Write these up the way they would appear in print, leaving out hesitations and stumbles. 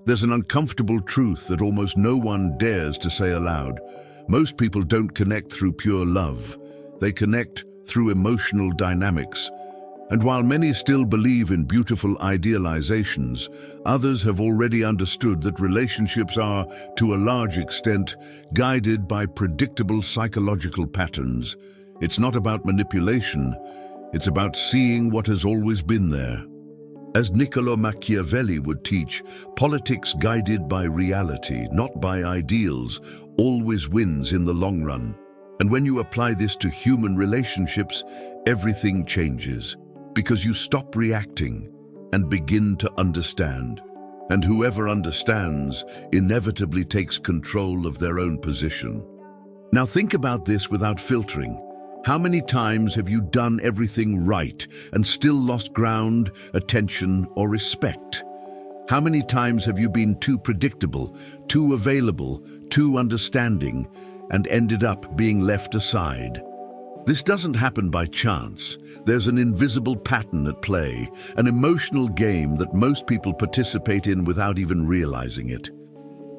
There's an uncomfortable truth that almost no one dares to say aloud. Most people don't connect through pure love. They connect through emotional dynamics. And while many still believe in beautiful idealizations, others have already understood that relationships are, to a large extent, guided by predictable psychological patterns. It's not about manipulation, it's about seeing what has always been there. As Niccolo Machiavelli would teach, politics guided by reality, not by ideals, always wins in the long run. And when you apply this to human relationships, everything changes. Because you stop reacting and begin to understand. And whoever understands inevitably takes control of their own position. Now think about this without filtering. How many times have you done everything right and still lost ground, attention, or respect? How many times have you been too predictable, too available, too understanding, and ended up being left aside? This doesn't happen by chance. There's an invisible pattern at play, an emotional game that most people participate in without even realizing it.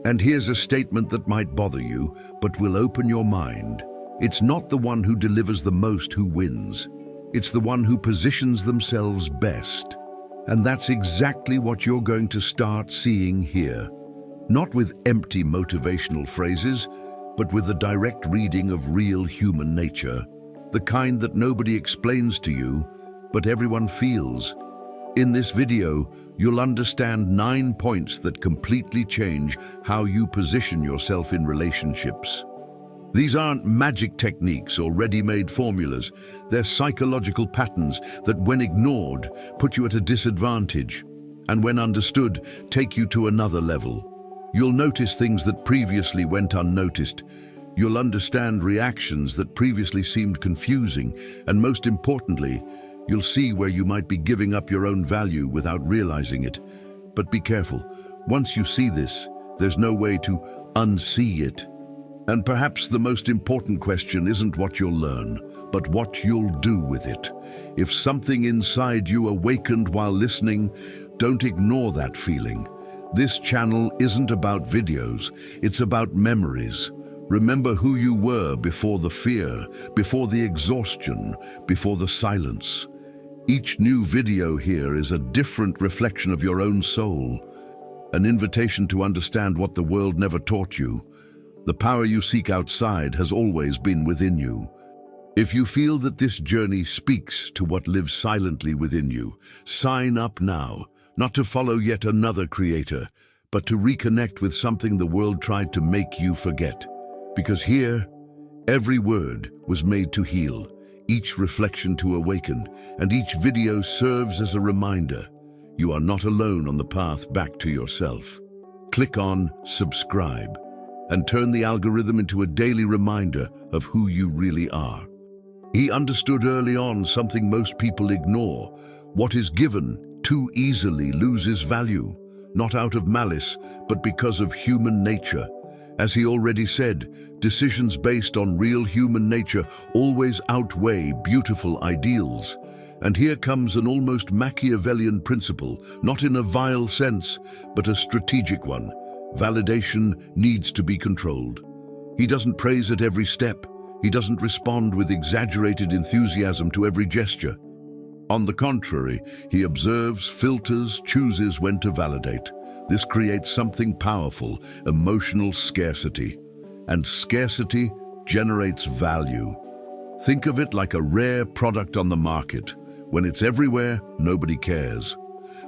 And here's a statement that might bother you, but will open your mind. It's not the one who delivers the most who wins. It's the one who positions themselves best. And that's exactly what you're going to start seeing here. Not with empty motivational phrases, but with a direct reading of real human nature. The kind that nobody explains to you, but everyone feels. In this video, you'll understand 9 points that completely change how you position yourself in relationships. These aren't magic techniques or ready-made formulas. They're psychological patterns that, when ignored, put you at a disadvantage, and when understood, take you to another level. You'll notice things that previously went unnoticed. You'll understand reactions that previously seemed confusing, and most importantly, you'll see where you might be giving up your own value without realizing it. But be careful. Once you see this, there's no way to unsee it. And perhaps the most important question isn't what you'll learn, but what you'll do with it. If something inside you awakened while listening, don't ignore that feeling. This channel isn't about videos, it's about memories. Remember who you were before the fear, before the exhaustion, before the silence. Each new video here is a different reflection of your own soul, an invitation to understand what the world never taught you. The power you seek outside has always been within you. If you feel that this journey speaks to what lives silently within you, sign up now, not to follow yet another creator, but to reconnect with something the world tried to make you forget. Because here, every word was made to heal, each reflection to awaken, and each video serves as a reminder. You are not alone on the path back to yourself. Click on subscribe and turn the algorithm into a daily reminder of who you really are. He understood early on something most people ignore. What is given too easily loses value, not out of malice, but because of human nature. As he already said, decisions based on real human nature always outweigh beautiful ideals. And here comes an almost Machiavellian principle, not in a vile sense, but a strategic one. Validation needs to be controlled. He doesn't praise at every step. He doesn't respond with exaggerated enthusiasm to every gesture. On the contrary, he observes, filters, chooses when to validate. This creates something powerful, emotional scarcity. And scarcity generates value. Think of it like a rare product on the market. When it's everywhere, nobody cares.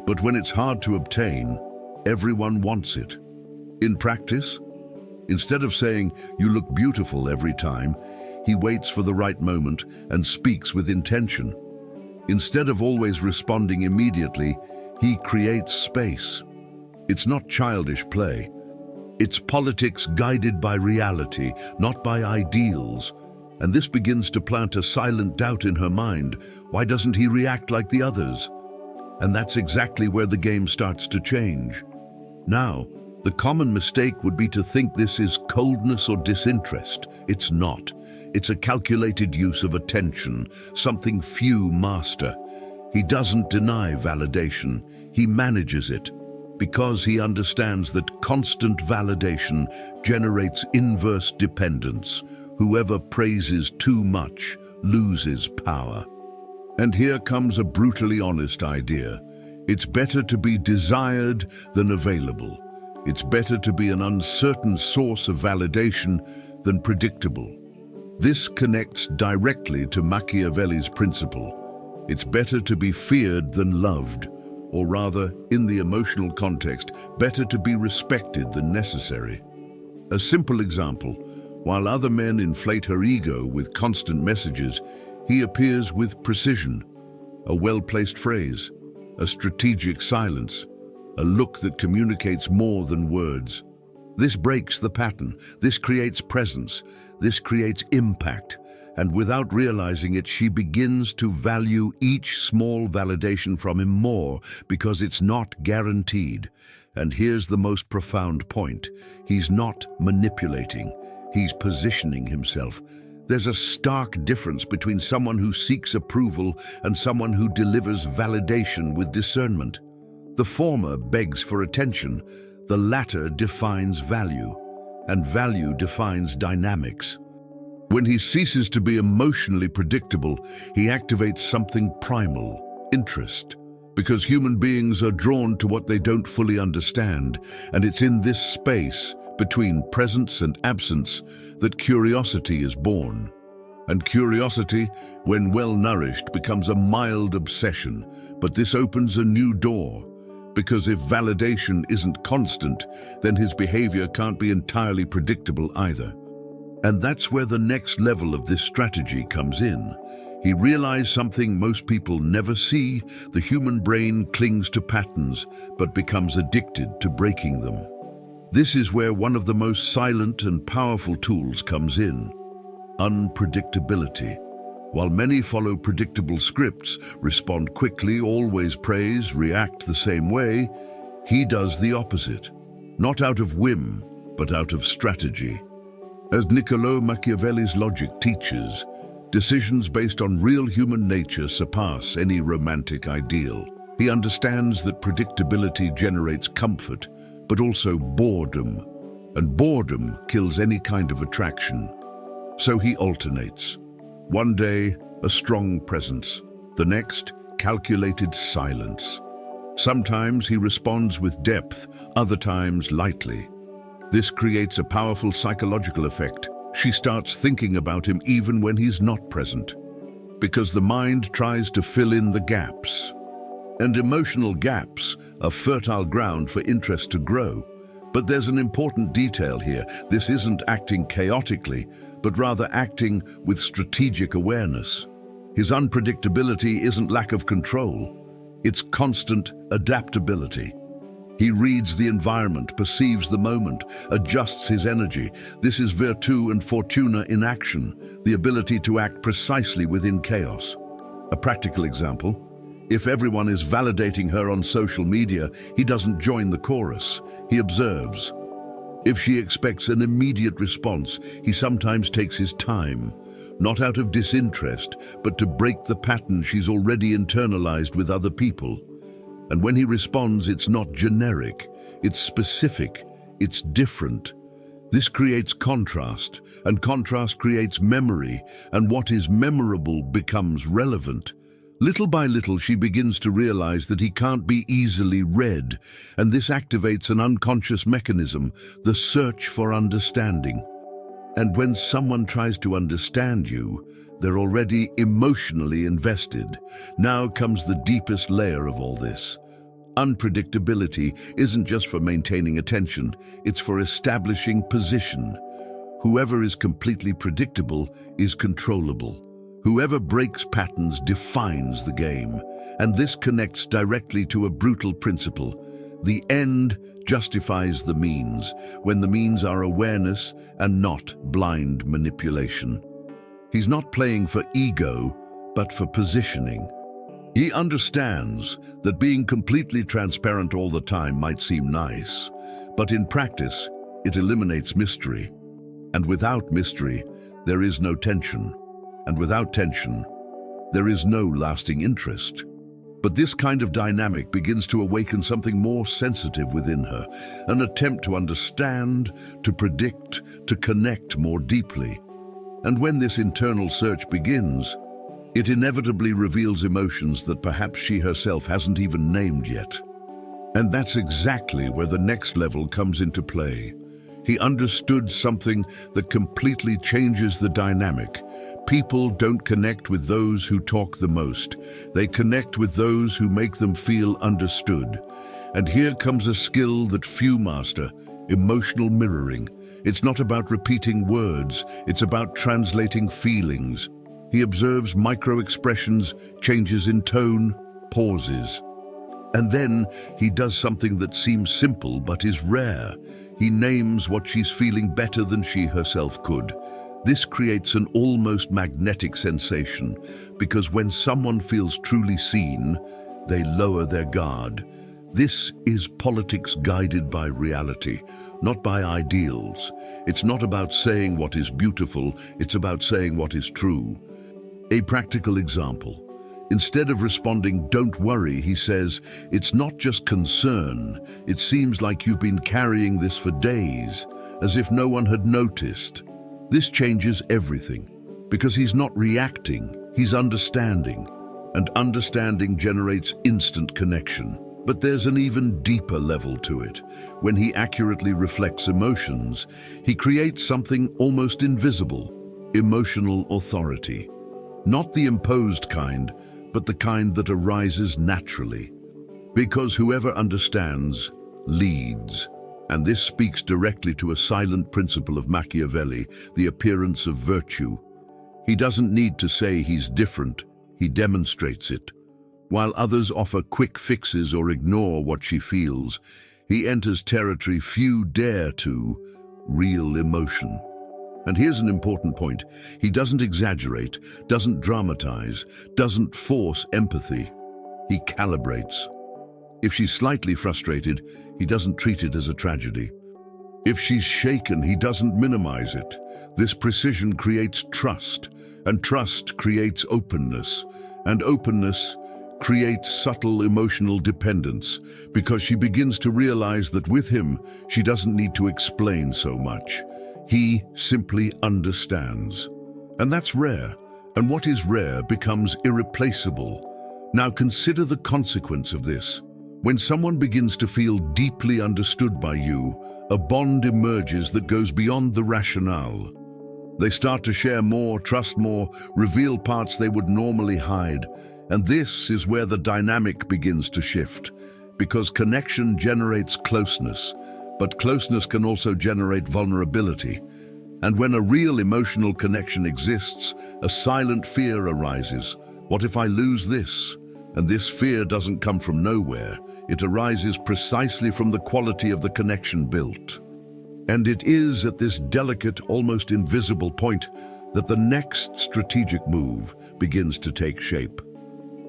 But when it's hard to obtain, everyone wants it. In practice, instead of saying, "You look beautiful" every time, he waits for the right moment and speaks with intention. Instead of always responding immediately, he creates space. It's not childish play. It's politics guided by reality, not by ideals. And this begins to plant a silent doubt in her mind. Why doesn't he react like the others? And that's exactly where the game starts to change. Now, the common mistake would be to think this is coldness or disinterest. It's not. It's a calculated use of attention, something few master. He doesn't deny validation. He manages it. because he understands that constant validation generates inverse dependence. Whoever praises too much loses power. And here comes a brutally honest idea. It's better to be desired than available. It's better to be an uncertain source of validation than predictable. This connects directly to Machiavelli's principle. It's better to be feared than loved, or rather, in the emotional context, better to be respected than necessary. A simple example: while other men inflate her ego with constant messages, he appears with precision, a well-placed phrase, a strategic silence, a look that communicates more than words. This breaks the pattern. This creates presence. This creates impact. And without realizing it, she begins to value each small validation from him more because it's not guaranteed. And here's the most profound point. He's not manipulating. He's positioning himself. There's a stark difference between someone who seeks approval and someone who delivers validation with discernment. The former begs for attention. The latter defines value, and value defines dynamics. When he ceases to be emotionally predictable, he activates something primal: interest. Because human beings are drawn to what they don't fully understand, and it's in this space, between presence and absence, that curiosity is born. And curiosity, when well nourished, becomes a mild obsession. But this opens a new door. Because if validation isn't constant, then his behavior can't be entirely predictable either. And that's where the next level of this strategy comes in. He realized something most people never see. The human brain clings to patterns, but becomes addicted to breaking them. This is where one of the most silent and powerful tools comes in: unpredictability. While many follow predictable scripts, respond quickly, always praise, react the same way, he does the opposite. Not out of whim, but out of strategy. As Niccolò Machiavelli's logic teaches, decisions based on real human nature surpass any romantic ideal. He understands that predictability generates comfort, but also boredom, and boredom kills any kind of attraction. So he alternates. One day, a strong presence. The next, calculated silence. Sometimes he responds with depth, other times lightly. This creates a powerful psychological effect. She starts thinking about him even when he's not present, because the mind tries to fill in the gaps. And emotional gaps are fertile ground for interest to grow. But there's an important detail here. This isn't acting chaotically, but rather acting with strategic awareness. His unpredictability isn't lack of control, it's constant adaptability. He reads the environment, perceives the moment, adjusts his energy. This is virtù and fortuna in action, the ability to act precisely within chaos. A practical example: if everyone is validating her on social media, he doesn't join the chorus, he observes. If she expects an immediate response, he sometimes takes his time, not out of disinterest, but to break the pattern she's already internalized with other people. And when he responds, it's not generic, it's specific, it's different. This creates contrast, and contrast creates memory, and what is memorable becomes relevant. Little by little, she begins to realize that he can't be easily read, and this activates an unconscious mechanism, the search for understanding. And when someone tries to understand you, they're already emotionally invested. Now comes the deepest layer of all this. Unpredictability isn't just for maintaining attention, it's for establishing position. Whoever is completely predictable is controllable. Whoever breaks patterns defines the game, and this connects directly to a brutal principle. The end justifies the means, when the means are awareness and not blind manipulation. He's not playing for ego, but for positioning. He understands that being completely transparent all the time might seem nice, but in practice, it eliminates mystery. And without mystery, there is no tension. And without tension, there is no lasting interest. But this kind of dynamic begins to awaken something more sensitive within her, an attempt to understand, to predict, to connect more deeply. And when this internal search begins, it inevitably reveals emotions that perhaps she herself hasn't even named yet. And that's exactly where the next level comes into play. He understood something that completely changes the dynamic. People don't connect with those who talk the most. They connect with those who make them feel understood. And here comes a skill that few master: emotional mirroring. It's not about repeating words, it's about translating feelings. He observes micro-expressions, changes in tone, pauses. And then he does something that seems simple but is rare. He names what she's feeling better than she herself could. This creates an almost magnetic sensation, because when someone feels truly seen, they lower their guard. This is politics guided by reality, not by ideals. It's not about saying what is beautiful, it's about saying what is true. A practical example. Instead of responding, "Don't worry," he says, "It's not just concern. It seems like you've been carrying this for days," as if no one had noticed. This changes everything, because he's not reacting, he's understanding. And understanding generates instant connection. But there's an even deeper level to it. When he accurately reflects emotions, he creates something almost invisible: emotional authority. Not the imposed kind, but the kind that arises naturally. Because whoever understands, leads. And this speaks directly to a silent principle of Machiavelli, the appearance of virtue. He doesn't need to say he's different, he demonstrates it. While others offer quick fixes or ignore what she feels, he enters territory few dare to: real emotion. And here's an important point. He doesn't exaggerate, doesn't dramatize, doesn't force empathy. He calibrates. If she's slightly frustrated, he doesn't treat it as a tragedy. If she's shaken, he doesn't minimize it. This precision creates trust, and trust creates openness, and openness creates subtle emotional dependence, because she begins to realize that with him, she doesn't need to explain so much. He simply understands. And that's rare, and what is rare becomes irreplaceable. Now consider the consequence of this. When someone begins to feel deeply understood by you, a bond emerges that goes beyond the rationale. They start to share more, trust more, reveal parts they would normally hide. And this is where the dynamic begins to shift, because connection generates closeness. But closeness can also generate vulnerability. And when a real emotional connection exists, a silent fear arises. What if I lose this? And this fear doesn't come from nowhere. It arises precisely from the quality of the connection built. And it is at this delicate, almost invisible point that the next strategic move begins to take shape.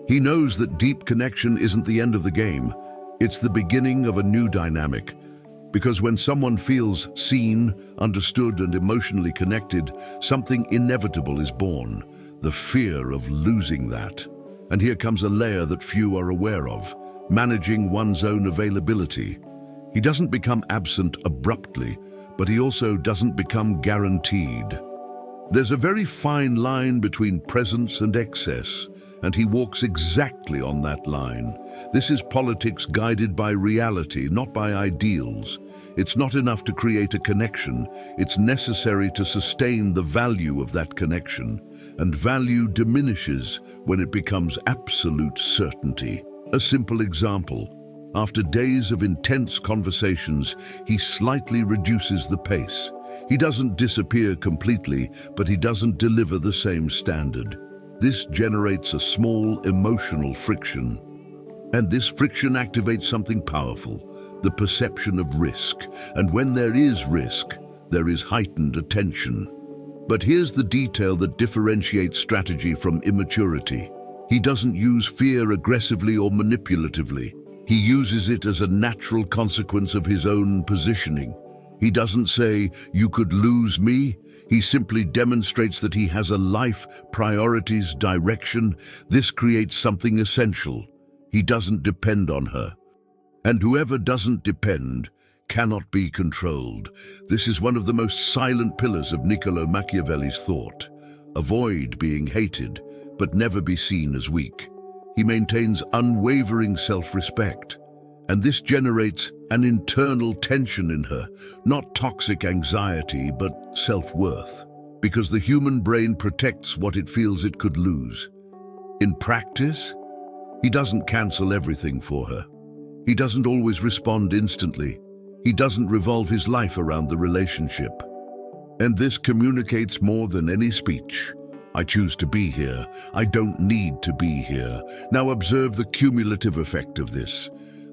He knows that deep connection isn't the end of the game. It's the beginning of a new dynamic. Because when someone feels seen, understood, and emotionally connected, something inevitable is born: the fear of losing that. And here comes a layer that few are aware of: managing one's own availability. He doesn't become absent abruptly, but he also doesn't become guaranteed. There's a very fine line between presence and excess, and he walks exactly on that line. This is politics guided by reality, not by ideals. It's not enough to create a connection. It's necessary to sustain the value of that connection. And value diminishes when it becomes absolute certainty. A simple example. After days of intense conversations, he slightly reduces the pace. He doesn't disappear completely, but he doesn't deliver the same standard. This generates a small emotional friction. And this friction activates something powerful: the perception of risk. And when there is risk, there is heightened attention. But here's the detail that differentiates strategy from immaturity. He doesn't use fear aggressively or manipulatively. He uses it as a natural consequence of his own positioning. He doesn't say, "You could lose me." He simply demonstrates that he has a life, priorities, direction. This creates something essential: He doesn't depend on her. And whoever doesn't depend cannot be controlled. This is one of the most silent pillars of Niccolo Machiavelli's thought. Avoid being hated, but never be seen as weak. He maintains unwavering self-respect, and this generates an internal tension in her, not toxic anxiety, but self-worth, because the human brain protects what it feels it could lose. In practice, he doesn't cancel everything for her. He doesn't always respond instantly. He doesn't revolve his life around the relationship. And this communicates more than any speech. I choose to be here. I don't need to be here. Now observe the cumulative effect of this.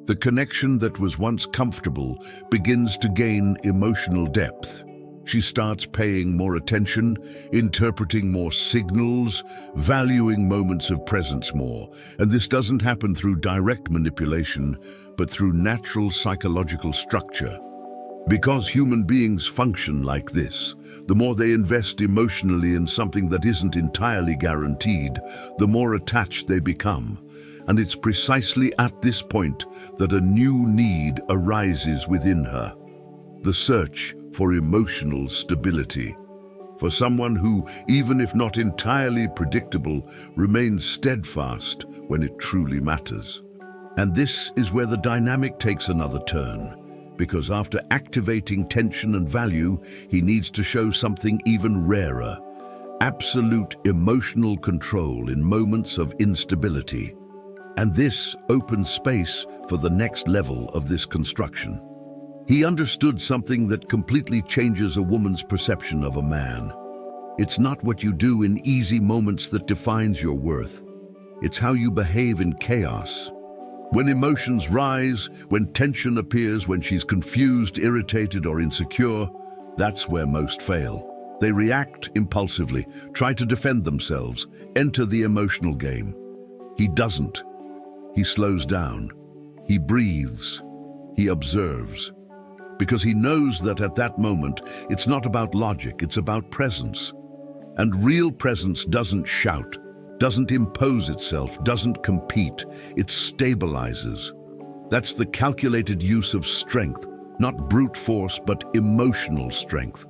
The connection that was once comfortable begins to gain emotional depth. She starts paying more attention, interpreting more signals, valuing moments of presence more. And this doesn't happen through direct manipulation, but through natural psychological structure. Because human beings function like this, the more they invest emotionally in something that isn't entirely guaranteed, the more attached they become. And it's precisely at this point that a new need arises within her. The search for emotional stability. For someone who, even if not entirely predictable, remains steadfast when it truly matters. And this is where the dynamic takes another turn, because after activating tension and value, he needs to show something even rarer: absolute emotional control in moments of instability. And this opens space for the next level of this construction. He understood something that completely changes a woman's perception of a man. It's not what you do in easy moments that defines your worth. It's how you behave in chaos. When emotions rise, when tension appears, when she's confused, irritated, or insecure, that's where most fail. They react impulsively, try to defend themselves, enter the emotional game. He doesn't. He slows down. He breathes. He observes. Because he knows that at that moment, it's not about logic, it's about presence. And real presence doesn't shout, doesn't impose itself, doesn't compete. It stabilizes. That's the calculated use of strength, not brute force, but emotional strength.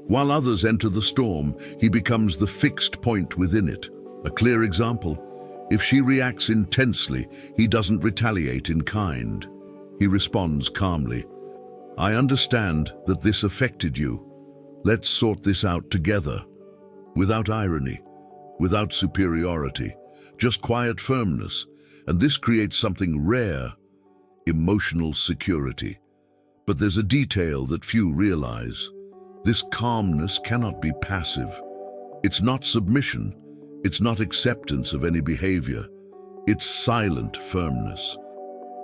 While others enter the storm, he becomes the fixed point within it. A clear example: if she reacts intensely, he doesn't retaliate in kind. He responds calmly. I understand that this affected you. Let's sort this out together. Without irony, without superiority, just quiet firmness. And this creates something rare: emotional security. But there's a detail that few realize. This calmness cannot be passive. It's not submission. It's not acceptance of any behavior. It's silent firmness.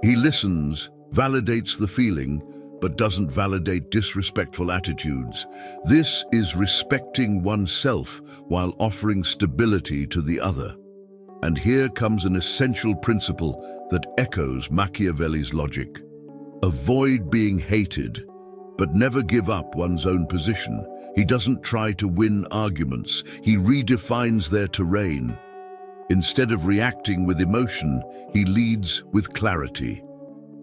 He listens, validates the feeling, but doesn't validate disrespectful attitudes. This is respecting oneself while offering stability to the other. And here comes an essential principle that echoes Machiavelli's logic. Avoid being hated, but never give up one's own position. He doesn't try to win arguments. He redefines their terrain. Instead of reacting with emotion, he leads with clarity.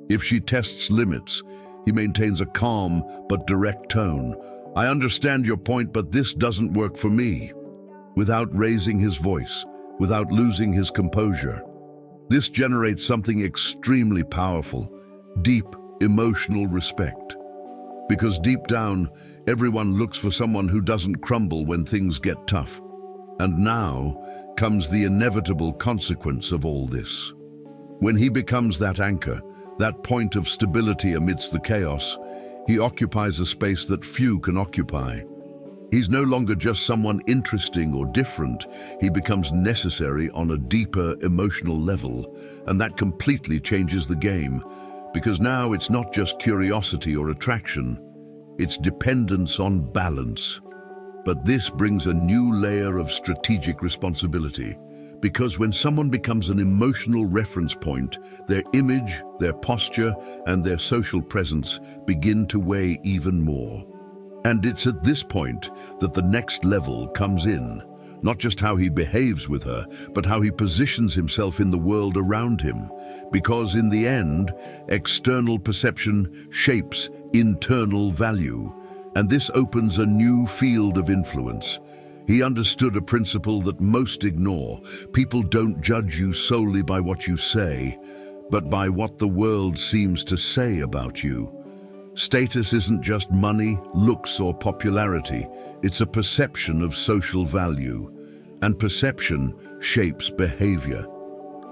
If she tests limits, he maintains a calm but direct tone. I understand your point, but this doesn't work for me. Without raising his voice, without losing his composure. This generates something extremely powerful: deep emotional respect. Because deep down, everyone looks for someone who doesn't crumble when things get tough. And now comes the inevitable consequence of all this. When he becomes that anchor, that point of stability amidst the chaos, he occupies a space that few can occupy. He's no longer just someone interesting or different. He becomes necessary on a deeper emotional level, and that completely changes the game, because now it's not just curiosity or attraction, it's dependence on balance. But this brings a new layer of strategic responsibility. Because when someone becomes an emotional reference point, their image, their posture, and their social presence begin to weigh even more. And it's at this point that the next level comes in. Not just how he behaves with her, but how he positions himself in the world around him. Because in the end, external perception shapes internal value, and this opens a new field of influence. He understood a principle that most ignore. People don't judge you solely by what you say, but by what the world seems to say about you. Status isn't just money, looks, or popularity. It's a perception of social value, and perception shapes behavior.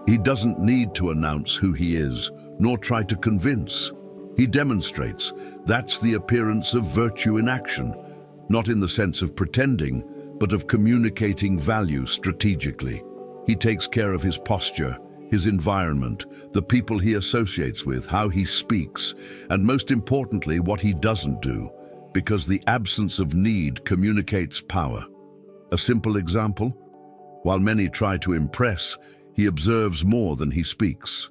He doesn't need to announce who he is, nor try to convince. He demonstrates. That's the appearance of virtue in action, not in the sense of pretending, but of communicating value strategically. He takes care of his posture, his environment, the people he associates with, how he speaks, and most importantly, what he doesn't do, because the absence of need communicates power. A simple example: while many try to impress, he observes more than he speaks.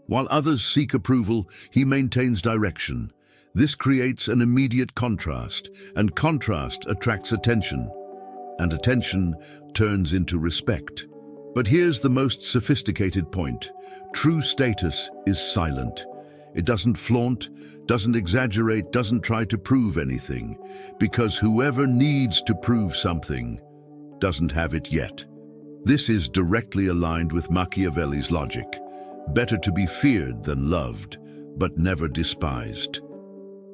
While others seek approval, he maintains direction. This creates an immediate contrast, and contrast attracts attention, and attention turns into respect. But here's the most sophisticated point. True status is silent. It doesn't flaunt, doesn't exaggerate, doesn't try to prove anything, because whoever needs to prove something doesn't have it yet. This is directly aligned with Machiavelli's logic. Better to be feared than loved, but never despised.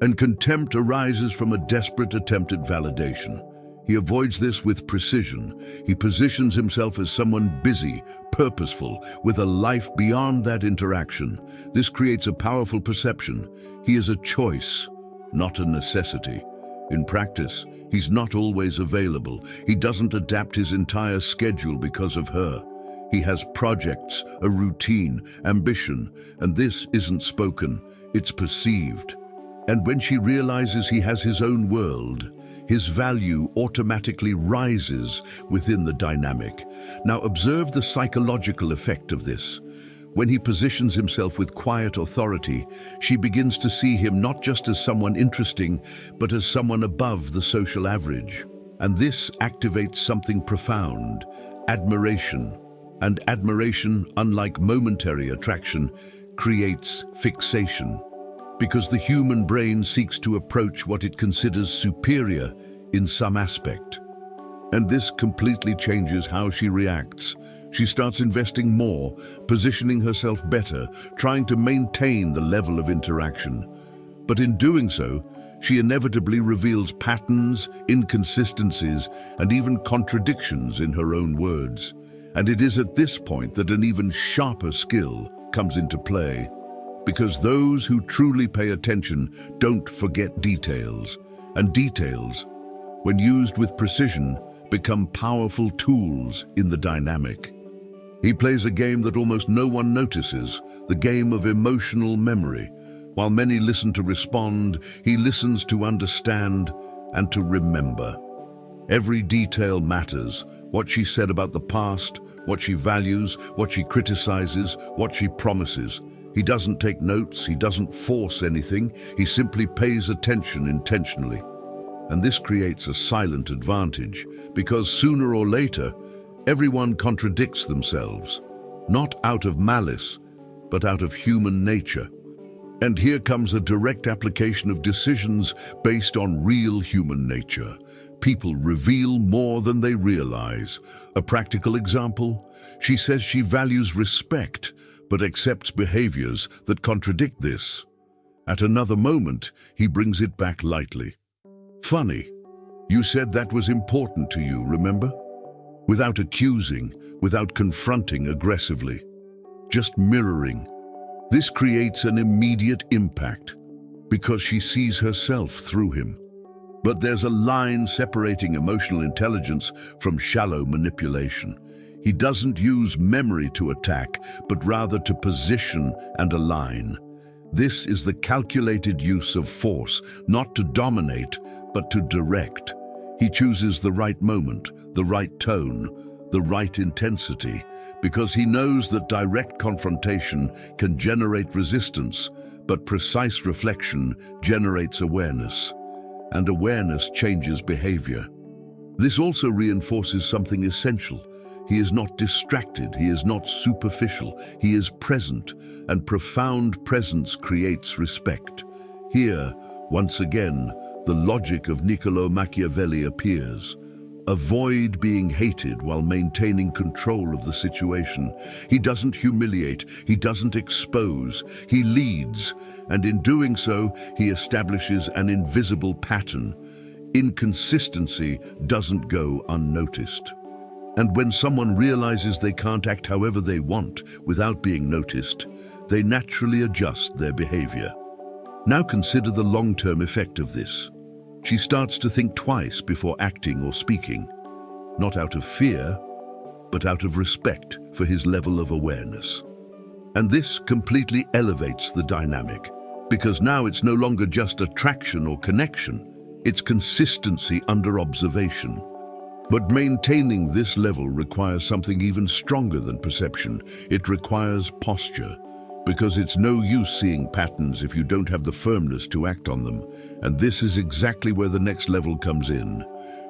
And contempt arises from a desperate attempt at validation. He avoids this with precision. He positions himself as someone busy, purposeful, with a life beyond that interaction. This creates a powerful perception. He is a choice, not a necessity. In practice, he's not always available. He doesn't adapt his entire schedule because of her. He has projects, a routine, ambition, and this isn't spoken, it's perceived. And when she realizes he has his own world, his value automatically rises within the dynamic. Now observe the psychological effect of this. When he positions himself with quiet authority, she begins to see him not just as someone interesting, but as someone above the social average. And this activates something profound: admiration. And admiration, unlike momentary attraction, creates fixation. Because the human brain seeks to approach what it considers superior in some aspect. And this completely changes how she reacts. She starts investing more, positioning herself better, trying to maintain the level of interaction. But in doing so, she inevitably reveals patterns, inconsistencies, and even contradictions in her own words. And it is at this point that an even sharper skill comes into play. Because those who truly pay attention don't forget details. And details, when used with precision, become powerful tools in the dynamic. He plays a game that almost no one notices, the game of emotional memory. While many listen to respond, he listens to understand and to remember. Every detail matters: what she said about the past, what she values, what she criticizes, what she promises. He doesn't take notes, he doesn't force anything, he simply pays attention intentionally. And this creates a silent advantage, because sooner or later, everyone contradicts themselves, not out of malice, but out of human nature. And here comes a direct application of decisions based on real human nature. People reveal more than they realize. A practical example: she says she values respect, but accepts behaviors that contradict this. At another moment, he brings it back lightly. Funny, you said that was important to you, remember? Without accusing, without confronting aggressively, just mirroring. This creates an immediate impact, because she sees herself through him. But there's a line separating emotional intelligence from shallow manipulation. He doesn't use memory to attack, but rather to position and align. This is the calculated use of force, not to dominate, but to direct. He chooses the right moment, the right tone, the right intensity, because he knows that direct confrontation can generate resistance, but precise reflection generates awareness, and awareness changes behavior. This also reinforces something essential. He is not distracted, he is not superficial, he is present, and profound presence creates respect. Here, once again, the logic of Niccolo Machiavelli appears. Avoid being hated while maintaining control of the situation. He doesn't humiliate, he doesn't expose, he leads, and in doing so, he establishes an invisible pattern. Inconsistency doesn't go unnoticed. And when someone realizes they can't act however they want without being noticed, they naturally adjust their behavior. Now consider the long-term effect of this. She starts to think twice before acting or speaking, not out of fear, but out of respect for his level of awareness. And this completely elevates the dynamic, because now it's no longer just attraction or connection, it's consistency under observation. But maintaining this level requires something even stronger than perception. It requires posture, because it's no use seeing patterns if you don't have the firmness to act on them. And this is exactly where the next level comes in,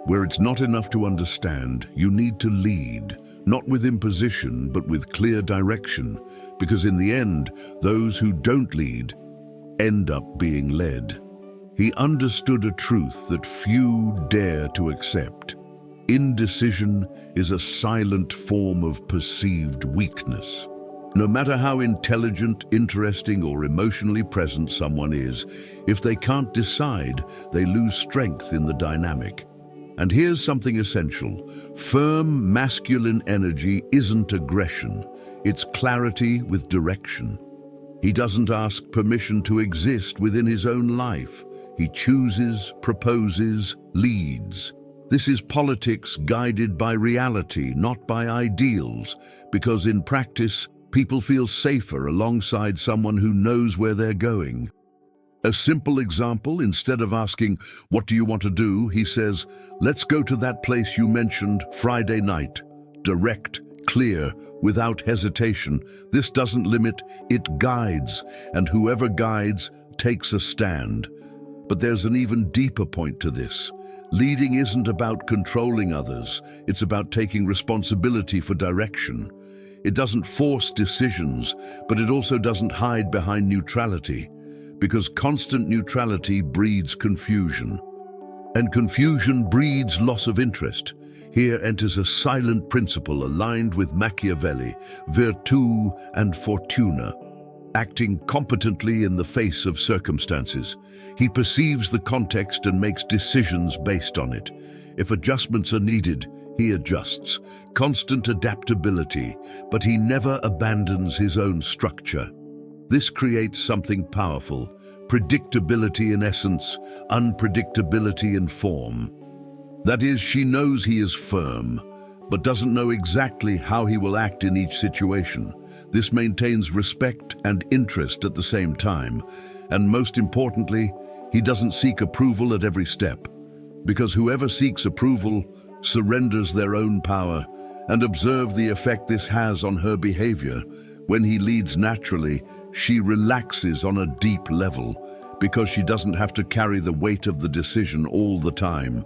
where it's not enough to understand, you need to lead, not with imposition, but with clear direction, because in the end, those who don't lead end up being led. He understood a truth that few dare to accept. Indecision is a silent form of perceived weakness. No matter how intelligent, interesting, or emotionally present someone is, if they can't decide, they lose strength in the dynamic. And here's something essential. Firm, masculine energy isn't aggression. It's clarity with direction. He doesn't ask permission to exist within his own life. He chooses, proposes, leads. This is politics guided by reality, not by ideals, because in practice, people feel safer alongside someone who knows where they're going. A simple example, instead of asking, "What do you want to do?" he says, "Let's go to that place you mentioned Friday night." Direct, clear, without hesitation. This doesn't limit, it guides, and whoever guides takes a stand. But there's an even deeper point to this. Leading isn't about controlling others, it's about taking responsibility for direction. It doesn't force decisions, but it also doesn't hide behind neutrality, because constant neutrality breeds confusion. And confusion breeds loss of interest. Here enters a silent principle aligned with Machiavelli, virtu and fortuna, acting competently in the face of circumstances. He perceives the context and makes decisions based on it. If adjustments are needed, he adjusts. Constant adaptability, but he never abandons his own structure. This creates something powerful. Predictability in essence, unpredictability in form. That is, she knows he is firm, but doesn't know exactly how he will act in each situation. This maintains respect and interest at the same time. And most importantly, he doesn't seek approval at every step, because whoever seeks approval surrenders their own power. And observe the effect this has on her behavior. When he leads naturally, she relaxes on a deep level, because she doesn't have to carry the weight of the decision all the time.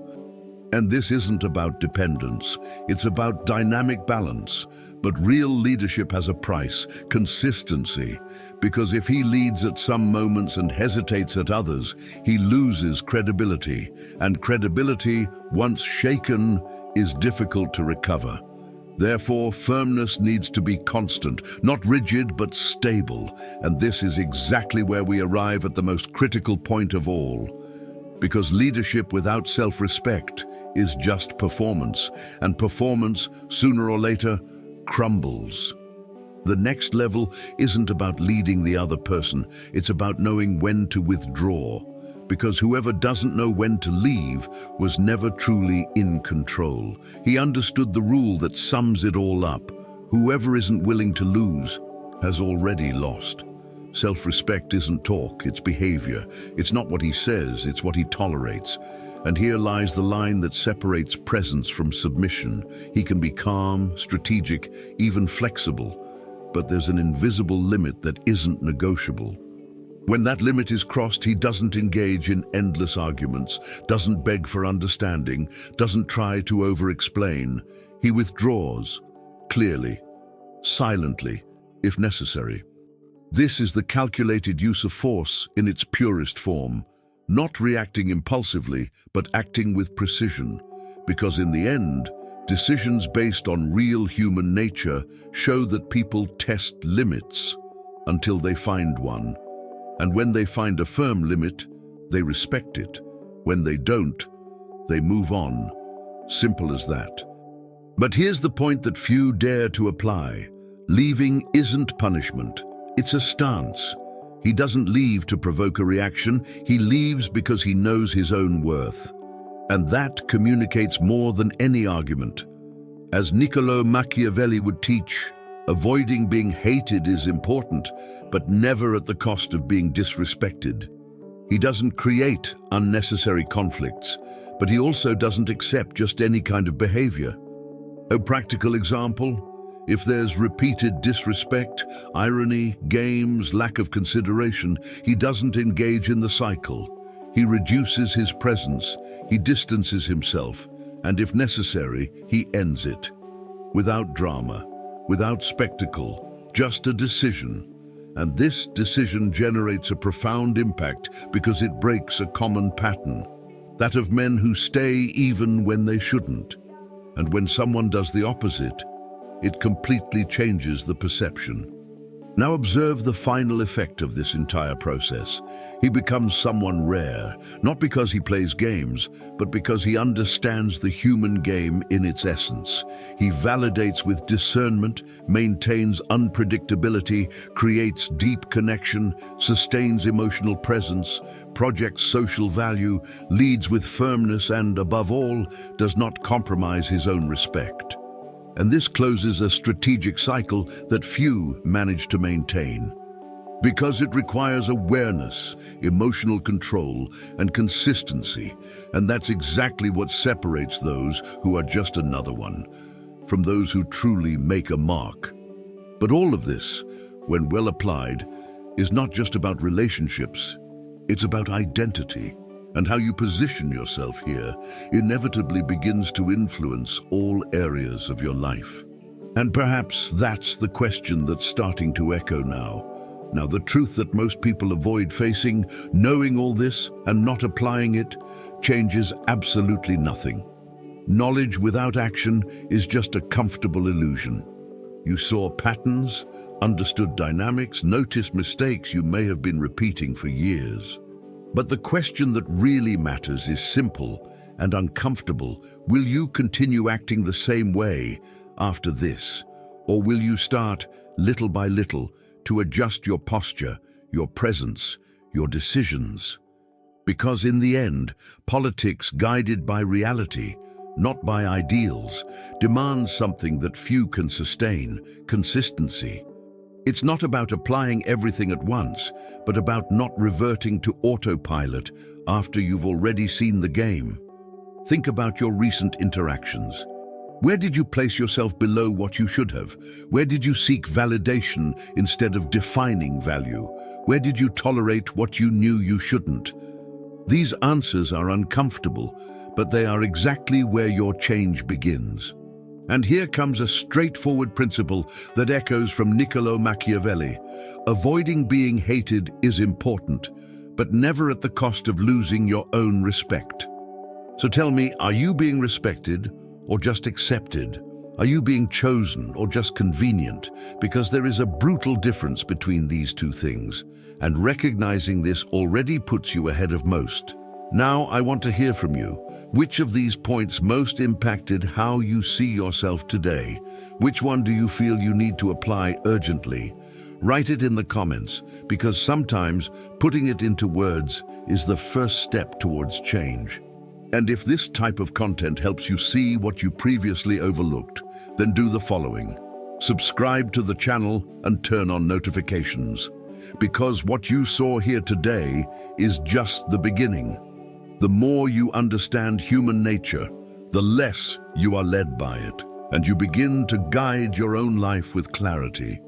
And this isn't about dependence, it's about dynamic balance. But real leadership has a price, consistency, because if he leads at some moments and hesitates at others, he loses credibility. And credibility, once shaken, is difficult to recover. Therefore, firmness needs to be constant, not rigid but stable. And this is exactly where we arrive at the most critical point of all. Because leadership without self-respect is just performance, and performance, sooner or later, crumbles. The next level isn't about leading the other person, it's about knowing when to withdraw. Because whoever doesn't know when to leave was never truly in control. He understood the rule that sums it all up. Whoever isn't willing to lose has already lost. Self-respect isn't talk, it's behavior. It's not what he says, it's what he tolerates. And here lies the line that separates presence from submission. He can be calm, strategic, even flexible, but there's an invisible limit that isn't negotiable. When that limit is crossed, he doesn't engage in endless arguments, doesn't beg for understanding, doesn't try to over-explain. He withdraws, clearly, silently, if necessary. This is the calculated use of force in its purest form, not reacting impulsively, but acting with precision, because in the end, decisions based on real human nature show that people test limits until they find one. And when they find a firm limit, they respect it. When they don't, they move on. Simple as that. But here's the point that few dare to apply. Leaving isn't punishment. It's a stance. He doesn't leave to provoke a reaction. He leaves because he knows his own worth. And that communicates more than any argument. As Niccolo Machiavelli would teach, avoiding being hated is important, but never at the cost of being disrespected. He doesn't create unnecessary conflicts, but he also doesn't accept just any kind of behavior. A practical example: if there's repeated disrespect, irony, games, lack of consideration, he doesn't engage in the cycle. He reduces his presence, he distances himself, and if necessary, he ends it. Without drama, without spectacle, just a decision. And this decision generates a profound impact because it breaks a common pattern, that of men who stay even when they shouldn't. And when someone does the opposite, it completely changes the perception. Now observe the final effect of this entire process. He becomes someone rare, not because he plays games, but because he understands the human game in its essence. He validates with discernment, maintains unpredictability, creates deep connection, sustains emotional presence, projects social value, leads with firmness, and, above all, does not compromise his own respect. And this closes a strategic cycle that few manage to maintain. Because it requires awareness, emotional control, and consistency, and that's exactly what separates those who are just another one from those who truly make a mark. But all of this, when well applied, is not just about relationships, it's about identity. And how you position yourself here inevitably begins to influence all areas of your life. And perhaps that's the question that's starting to echo now. Now, the truth that most people avoid facing, knowing all this and not applying it, changes absolutely nothing. Knowledge without action is just a comfortable illusion. You saw patterns, understood dynamics, noticed mistakes you may have been repeating for years. But the question that really matters is simple and uncomfortable. Will you continue acting the same way after this? Or will you start, little by little, to adjust your posture, your presence, your decisions? Because in the end, politics guided by reality, not by ideals, demands something that few can sustain: consistency. It's not about applying everything at once, but about not reverting to autopilot after you've already seen the game. Think about your recent interactions. Where did you place yourself below what you should have? Where did you seek validation instead of defining value? Where did you tolerate what you knew you shouldn't? These answers are uncomfortable, but they are exactly where your change begins. And here comes a straightforward principle that echoes from Niccolo Machiavelli. Avoiding being hated is important, but never at the cost of losing your own respect. So tell me, are you being respected or just accepted? Are you being chosen or just convenient? Because there is a brutal difference between these two things, and recognizing this already puts you ahead of most. Now I want to hear from you. Which of these points most impacted how you see yourself today? Which one do you feel you need to apply urgently? Write it in the comments, because sometimes putting it into words is the first step towards change. And if this type of content helps you see what you previously overlooked, then do the following. Subscribe to the channel and turn on notifications, because what you saw here today is just the beginning. The more you understand human nature, the less you are led by it, and you begin to guide your own life with clarity.